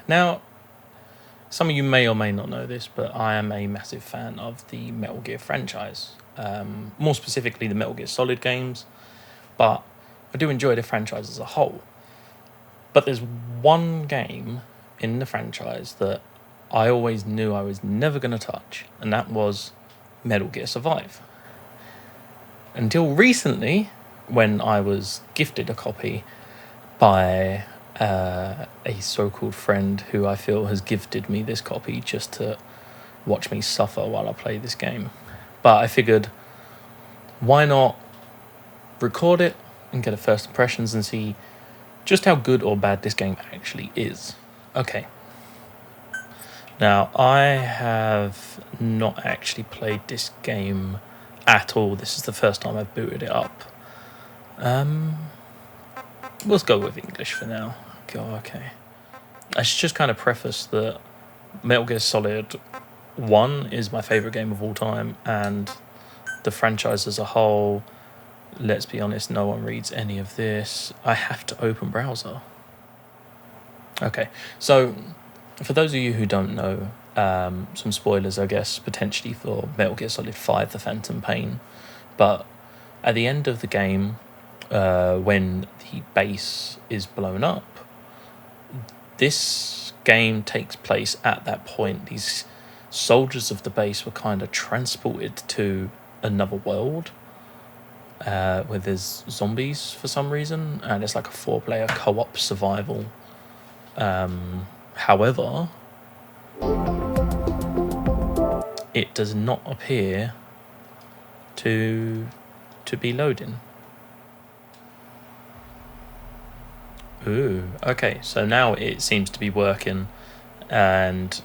Now, some of you may or may not know this, but I am a massive fan of the Metal Gear franchise. More specifically, the Metal Gear Solid games, but I do enjoy the franchise as a whole. But there's one game in the franchise that I always knew I was never going to touch, and that was Metal Gear Survive. Until recently, when I was gifted a copy by a so-called friend who I feel has gifted me this copy just to watch me suffer while I play this game. But I figured, why not record it and get a first impressions and see just how good or bad this game actually is. Okay. Now, I have not actually played this game at all. This is the first time I've booted it up. Let's go with English for now. Okay. I should just kind of preface that Metal Gear Solid 1 is my favourite game of all time, and the franchise as a whole, let's be honest, no one reads any of this. I have to open browser. Okay, so for those of you who don't know, some spoilers, I guess, potentially for Metal Gear Solid 5, The Phantom Pain. But at the end of the game, when the base is blown up, this game takes place at that point. These soldiers of the base were kind of transported to another world where there's zombies for some reason, and it's like a 4-player co-op survival. However, it does not appear to be loading. Ooh, okay, so now it seems to be working, and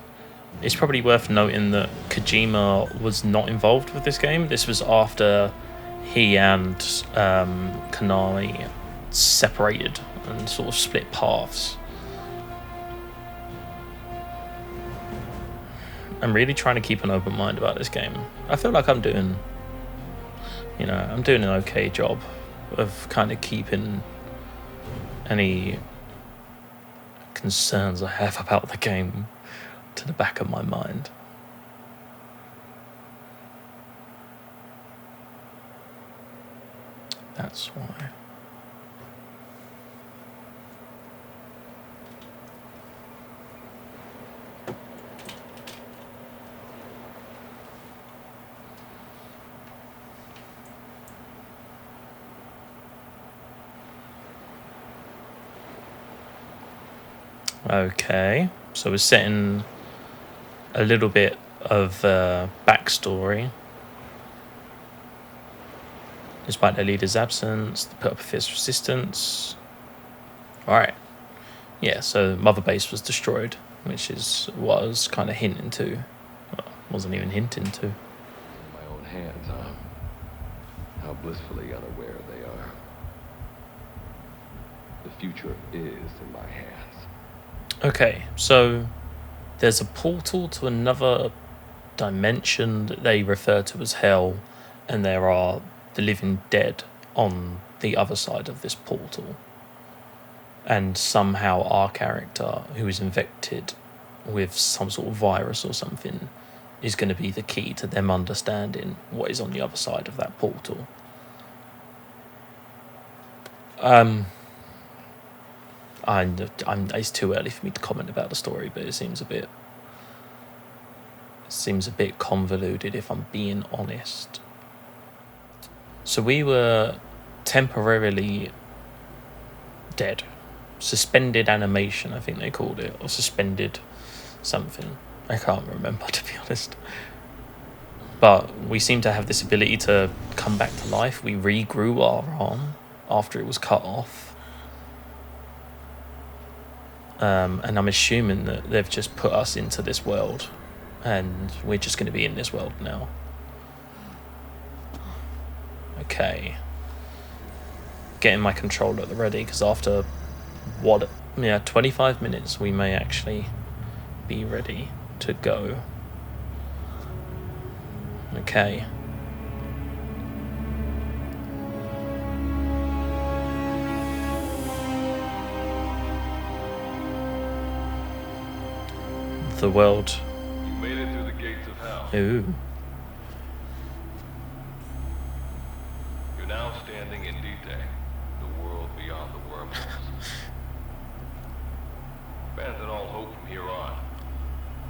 it's probably worth noting that Kojima was not involved with this game. This was after he and Konami separated and sort of split paths. I'm really trying to keep an open mind about this game. I feel like I'm doing an okay job of kind of keeping any concerns I have about the game to the back of my mind. That's why. Okay, so we're setting a little bit of backstory. Despite their leader's absence, they put up a fierce resistance. Alright. Yeah, so Mother Base was destroyed, which is what I was kind of hinting to. Well, wasn't even hinting to. In my own hands, huh? How blissfully unaware they are. The future is in my hands. Okay, so there's a portal to another dimension that they refer to as Hell, and there are the living dead on the other side of this portal. And somehow our character, who is infected with some sort of virus or something, is going to be the key to them understanding what is on the other side of that portal. It's too early for me to comment about the story, but it seems a bit convoluted, if I'm being honest. So we were temporarily dead. Suspended animation, I think they called it, or suspended something. I can't remember, to be honest. But we seem to have this ability to come back to life. We regrew our arm after it was cut off. And I'm assuming that they've just put us into this world, and we're just going to be in this world now. Okay. Getting my controller at the ready, because after 25 minutes we may actually be ready to go. Okay. of the world. You made it through the gates of hell. Ooh. You're now standing in Dite, the world beyond the wormholes. Abandon all hope from here on,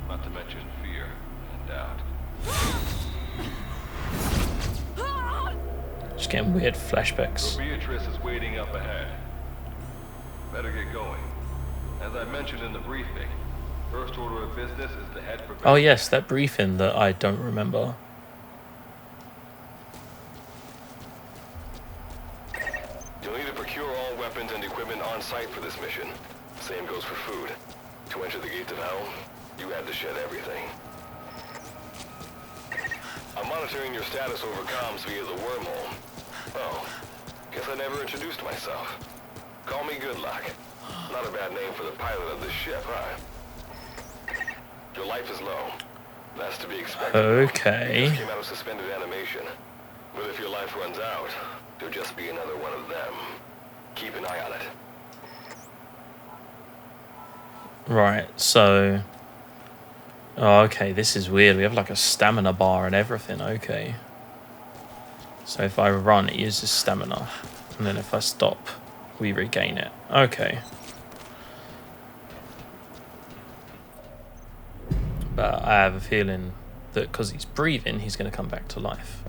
not to mention fear and doubt. Just getting weird flashbacks. So Beatrice is waiting up ahead. Better get going. As I mentioned in the briefing, first order of business is to head for... Oh yes, that briefing that I don't remember. You'll need to procure all weapons and equipment on site for this mission. Same goes for food. To enter the gates of hell, you had to shed everything. I'm monitoring your status over comms via the wormhole. Oh, guess I never introduced myself. Call me Good Luck. Not a bad name for the pilot of this ship, huh? Your life is low. That's to be expected. Okay. You just came out of suspended animation. But if your life runs out, you'll just be another one of them. Keep an eye on it. Right, so... Oh, okay, this is weird. We have like a stamina bar and everything. Okay. So if I run, it uses stamina. And then if I stop, we regain it. Okay. But I have a feeling that because he's breathing, he's going to come back to life.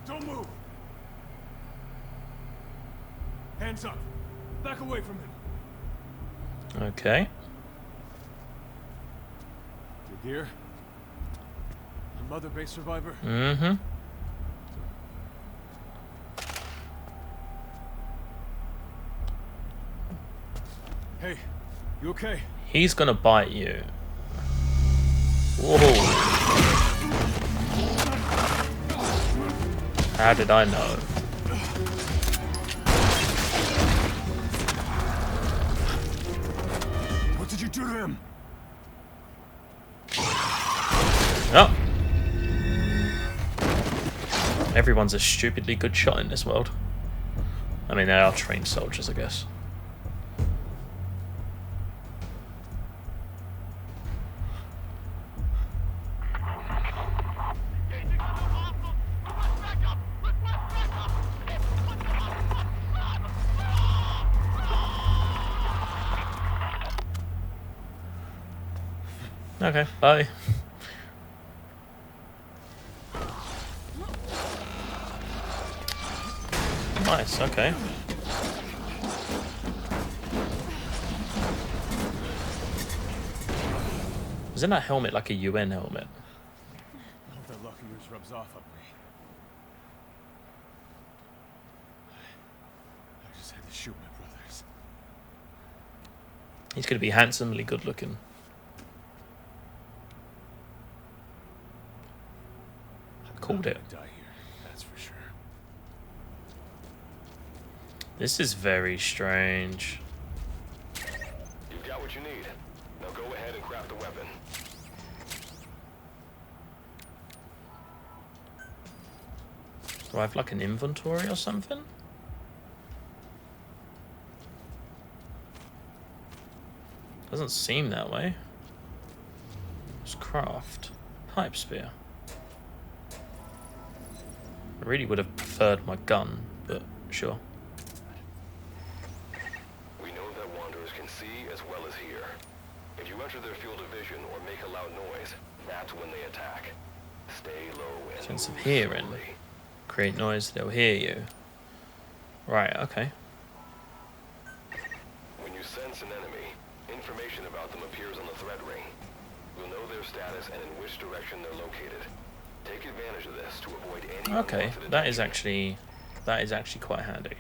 Don't move! Hands up! Back away from him! Okay. You're here? A Mother Base survivor? Mm-hmm. Hey, you okay? He's going to bite you. Whoa. How did I know? What did you do to him? Oh. Everyone's a stupidly good shot in this world. I mean, they are trained soldiers, I guess. Okay, bye. Nice, okay. Isn't that helmet like a UN helmet? I hope that luck of yours rubs off on me. I just had to shoot my brothers. He's going to be handsomely good looking. Called it. Die here, that's for sure. This is very strange. You've got what you need. Now go ahead and craft a weapon. Do I have like an inventory or something? Doesn't seem that way. Let's craft pipe spear. I really would have preferred my gun, but sure. We know that wanderers can see as well as hear. If you enter their field of vision or make a loud noise, that's when they attack. Stay low and Sense of move hearing. slowly. Create noise, they'll hear you. Right, okay. When you sense an enemy, information about them appears on the threat ring. You'll know their status and in which direction they're located. Take advantage of this to avoid any Okay, unwanted that is attention. actually quite handy.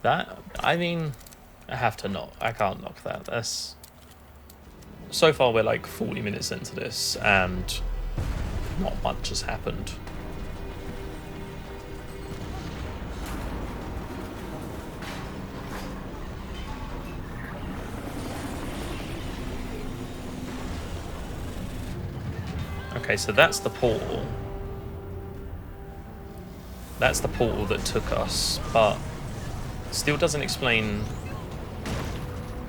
That, I mean, I can't knock that. That's, so far we're like 40 minutes into this and not much has happened. Okay, so that's the portal. That's the portal that took us, but still doesn't explain.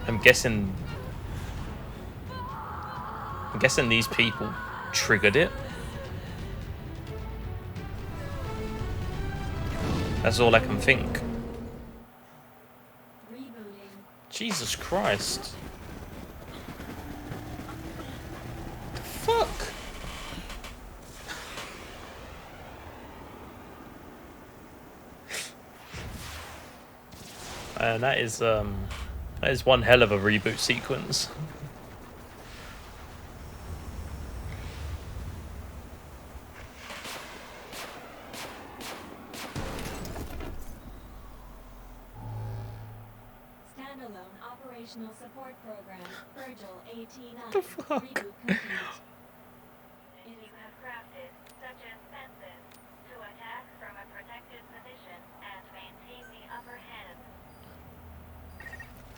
I'm guessing these people triggered it. That's all I can think. Jesus Christ. The fuck? And that is one hell of a reboot sequence. Standalone operational support program, Virgil AT9. The fuck? Reboot complete. You have crafted such as fences to attack from a protected position and maintain the upper hand.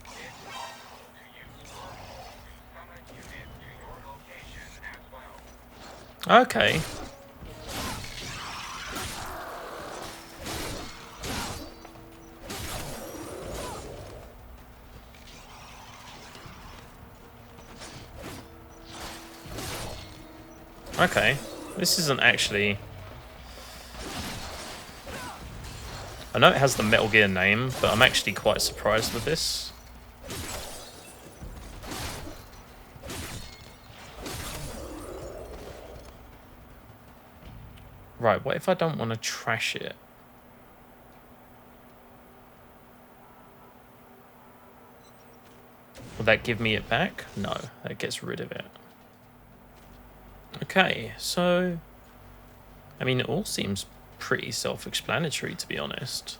It's possible to use wormhole to summon units to your location as well. Okay. Okay, this isn't actually... I know it has the Metal Gear name, but I'm actually quite surprised with this. Right, what if I don't want to trash it? Will that give me it back? No, that gets rid of it. Okay, so... I mean, it all seems pretty self-explanatory, to be honest.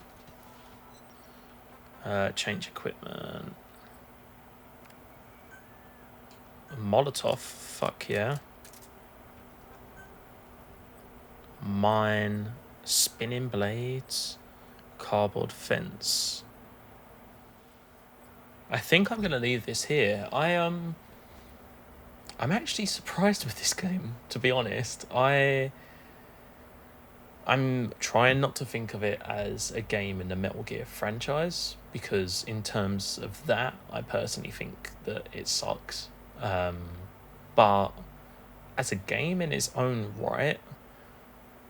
Change equipment. Molotov, fuck yeah. Mine, spinning blades, cardboard fence. I think I'm gonna leave this here. I'm actually surprised with this game, to be honest. I'm trying not to think of it as a game in the Metal Gear franchise, because in terms of that, I personally think that it sucks. But as a game in its own right,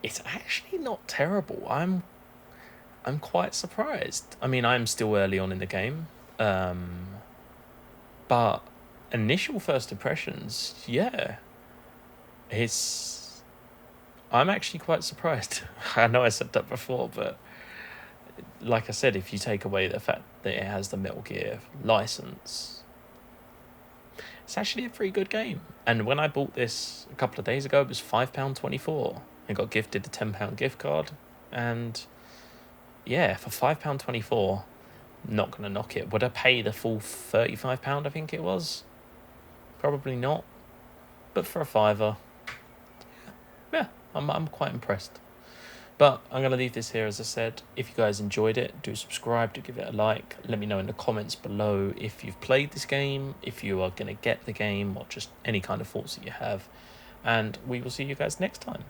it's actually not terrible. I'm quite surprised. I mean, I'm still early on in the game, but initial first impressions, yeah, I'm actually quite surprised. I know I said that before, but like I said, if you take away the fact that it has the Metal Gear license, it's actually a pretty good game. And when I bought this a couple of days ago, it was £5.24. I got gifted the £10 gift card, and yeah, for £5.24, not gonna knock it. Would I pay the full £35? I think it was. Probably not. But for a fiver, yeah, I'm quite impressed. But I'm going to leave this here, as I said. If you guys enjoyed it, do subscribe, do give it a like. Let me know in the comments below if you've played this game, if you are going to get the game, or just any kind of thoughts that you have. And we will see you guys next time.